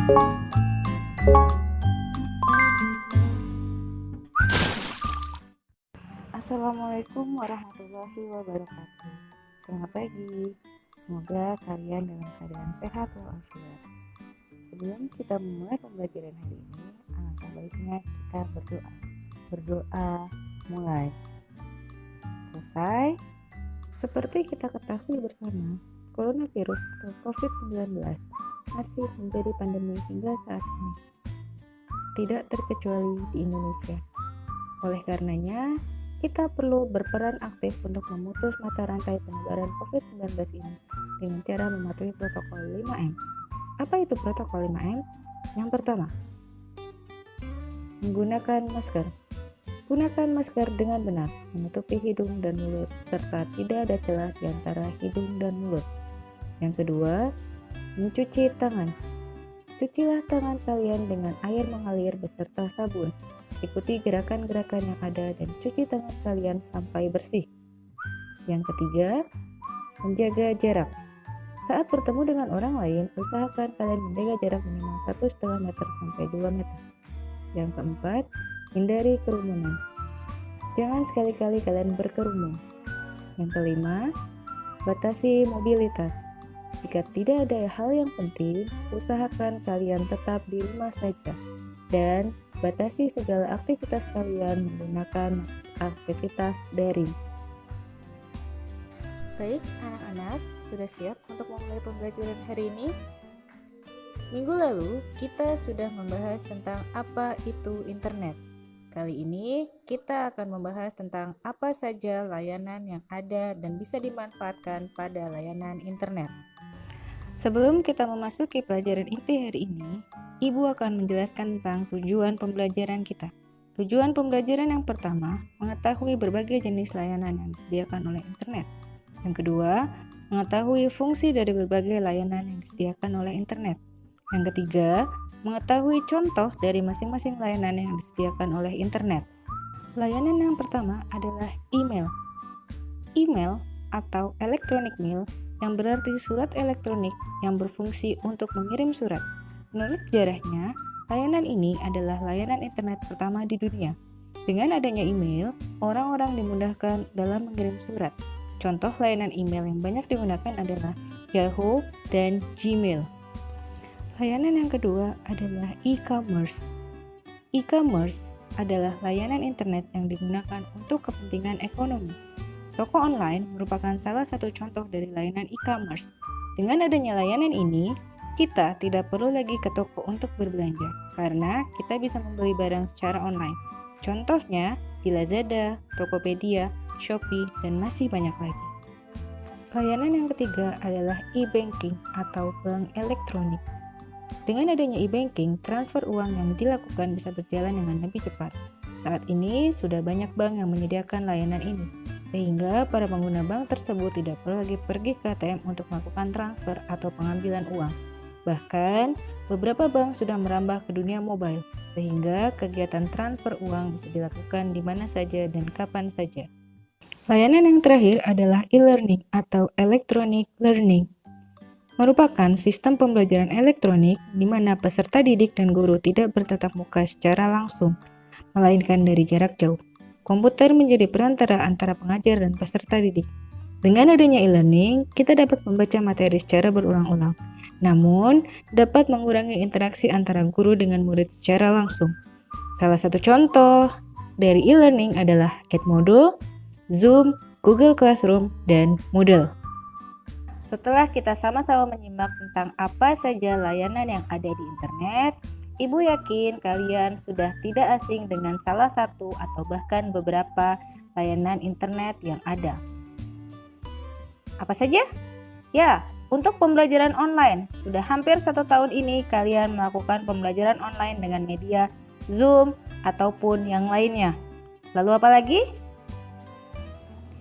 Assalamualaikum warahmatullahi wabarakatuh. Selamat pagi. Semoga kalian dalam keadaan sehat walafiat. Sebelum kita memulai pembelajaran hari ini, alangkah baiknya kita berdoa. Berdoa mulai. Selesai. Seperti kita ketahui bersama, coronavirus atau COVID-19 masih menjadi pandemi hingga saat ini. Tidak terkecuali di Indonesia. Oleh karenanya, kita perlu berperan aktif untuk memutus mata rantai penyebaran COVID-19 ini dengan cara mematuhi protokol 5M. Apa itu protokol 5M? Yang pertama, menggunakan masker. Gunakan masker dengan benar, menutupi hidung dan mulut, serta tidak ada celah di antara hidung dan mulut. Yang kedua, mencuci tangan. Cucilah tangan kalian dengan air mengalir beserta sabun. Ikuti gerakan-gerakan yang ada dan cuci tangan kalian sampai bersih. Yang ketiga, menjaga jarak. Saat bertemu dengan orang lain, usahakan kalian menjaga jarak minimal 1,5 meter sampai 2 meter. Yang keempat, hindari kerumunan. Jangan sekali-kali kalian berkerumun. Yang kelima, batasi mobilitas. Jika tidak ada hal yang penting, usahakan kalian tetap di rumah saja. Dan batasi segala aktivitas kalian menggunakan aktivitas daring. Baik, anak-anak, sudah siap untuk memulai pembelajaran hari ini? Minggu lalu, kita sudah membahas tentang apa itu internet. Kali ini, kita akan membahas tentang apa saja layanan yang ada dan bisa dimanfaatkan pada layanan internet. Sebelum kita memasuki pelajaran inti hari ini, Ibu akan menjelaskan tentang tujuan pembelajaran kita. Tujuan pembelajaran yang pertama, mengetahui berbagai jenis layanan yang disediakan oleh internet. Yang kedua, mengetahui fungsi dari berbagai layanan yang disediakan oleh internet. Yang ketiga, mengetahui contoh dari masing-masing layanan yang disediakan oleh internet. Layanan yang pertama adalah email. Email atau electronic mail yang berarti surat elektronik yang berfungsi untuk mengirim surat. Menurut sejarahnya, layanan ini adalah layanan internet pertama di dunia. Dengan adanya email, orang-orang dimudahkan dalam mengirim surat. Contoh layanan email yang banyak digunakan adalah Yahoo dan Gmail. Layanan yang kedua adalah e-commerce. E-commerce adalah layanan internet yang digunakan untuk kepentingan ekonomi. Toko online merupakan salah satu contoh dari layanan e-commerce. Dengan adanya layanan ini, kita tidak perlu lagi ke toko untuk berbelanja, karena kita bisa membeli barang secara online. Contohnya di Lazada, Tokopedia, Shopee, dan masih banyak lagi. Layanan yang ketiga adalah e-banking atau bank elektronik. Dengan adanya e-banking, transfer uang yang dilakukan bisa berjalan dengan lebih cepat. Saat ini, sudah banyak bank yang menyediakan layanan ini, sehingga para pengguna bank tersebut tidak perlu lagi pergi ke ATM untuk melakukan transfer atau pengambilan uang. Bahkan, beberapa bank sudah merambah ke dunia mobile, sehingga kegiatan transfer uang bisa dilakukan di mana saja dan kapan saja. Layanan yang terakhir adalah e-learning atau electronic learning. Merupakan sistem pembelajaran elektronik di mana peserta didik dan guru tidak bertatap muka secara langsung, melainkan dari jarak jauh. Komputer menjadi perantara antara pengajar dan peserta didik. Dengan adanya e-learning, kita dapat membaca materi secara berulang-ulang, namun dapat mengurangi interaksi antara guru dengan murid secara langsung. Salah satu contoh dari e-learning adalah Edmodo, Zoom, Google Classroom, dan Moodle. Setelah kita sama-sama menyimak tentang apa saja layanan yang ada di internet, Ibu yakin kalian sudah tidak asing dengan salah satu atau bahkan beberapa layanan internet yang ada. Apa saja? Ya, untuk pembelajaran online. Sudah hampir 1 tahun ini kalian melakukan pembelajaran online dengan media Zoom ataupun yang lainnya. Lalu apa lagi?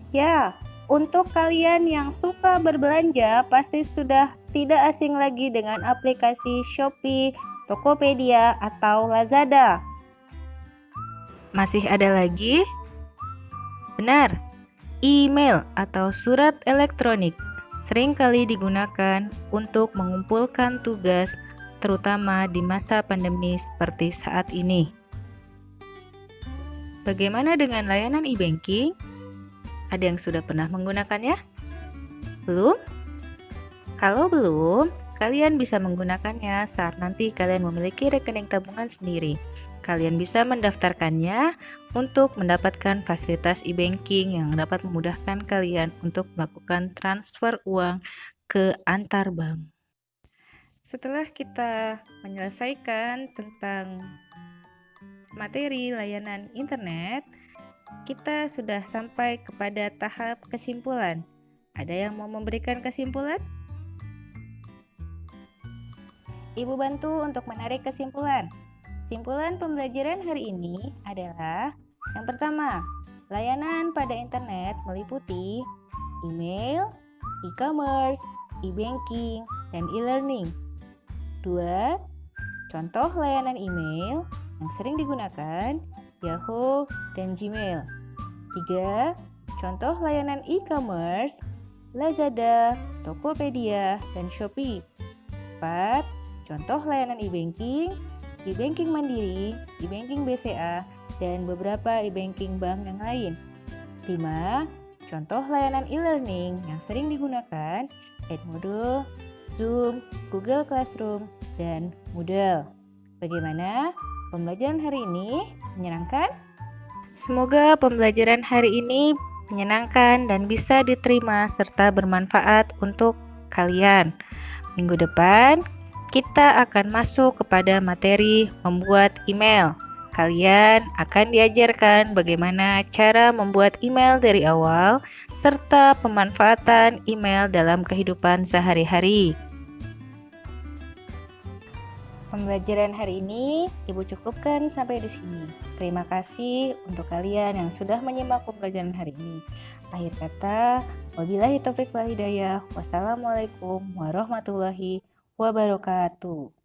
Ya, untuk kalian yang suka berbelanja pasti sudah tidak asing lagi dengan aplikasi Shopee, Tokopedia, atau Lazada. Masih ada lagi? Benar, email atau surat elektronik seringkali digunakan untuk mengumpulkan tugas, terutama di masa pandemi seperti saat ini. Bagaimana dengan layanan e-banking? Ada yang sudah pernah menggunakannya? Belum? Kalau belum, kalian bisa menggunakannya saat nanti kalian memiliki rekening tabungan sendiri. Kalian bisa mendaftarkannya untuk mendapatkan fasilitas e-banking yang dapat memudahkan kalian untuk melakukan transfer uang ke antar bank. Setelah kita menyelesaikan tentang materi layanan internet, kita sudah sampai kepada tahap kesimpulan. Ada yang mau memberikan kesimpulan? Ibu bantu untuk menarik kesimpulan. Kesimpulan pembelajaran hari ini adalah yang pertama, layanan pada internet meliputi email, e-commerce, e-banking, dan e-learning. 2. Contoh layanan email yang sering digunakan Yahoo dan Gmail. 3. Contoh layanan e-commerce Lazada, Tokopedia, dan Shopee. 4. Contoh layanan e-banking e-banking Mandiri, e-banking BCA, dan beberapa e-banking bank yang lain. 5. Contoh layanan e-learning yang sering digunakan Edmodo, Zoom, Google Classroom, dan Moodle. Bagaimana? Pembelajaran hari ini menyenangkan? Semoga pembelajaran hari ini menyenangkan dan bisa diterima serta bermanfaat untuk kalian. Minggu depan kita akan masuk kepada materi membuat email. Kalian akan diajarkan bagaimana cara membuat email dari awal, serta pemanfaatan email dalam kehidupan sehari-hari. Pembelajaran hari ini Ibu cukupkan sampai di sini. Terima kasih untuk kalian yang sudah menyimak pembelajaran hari ini. Akhir kata, wabillahi taufiq wal hidayah. Wassalamualaikum warahmatullahi wabarakatuh.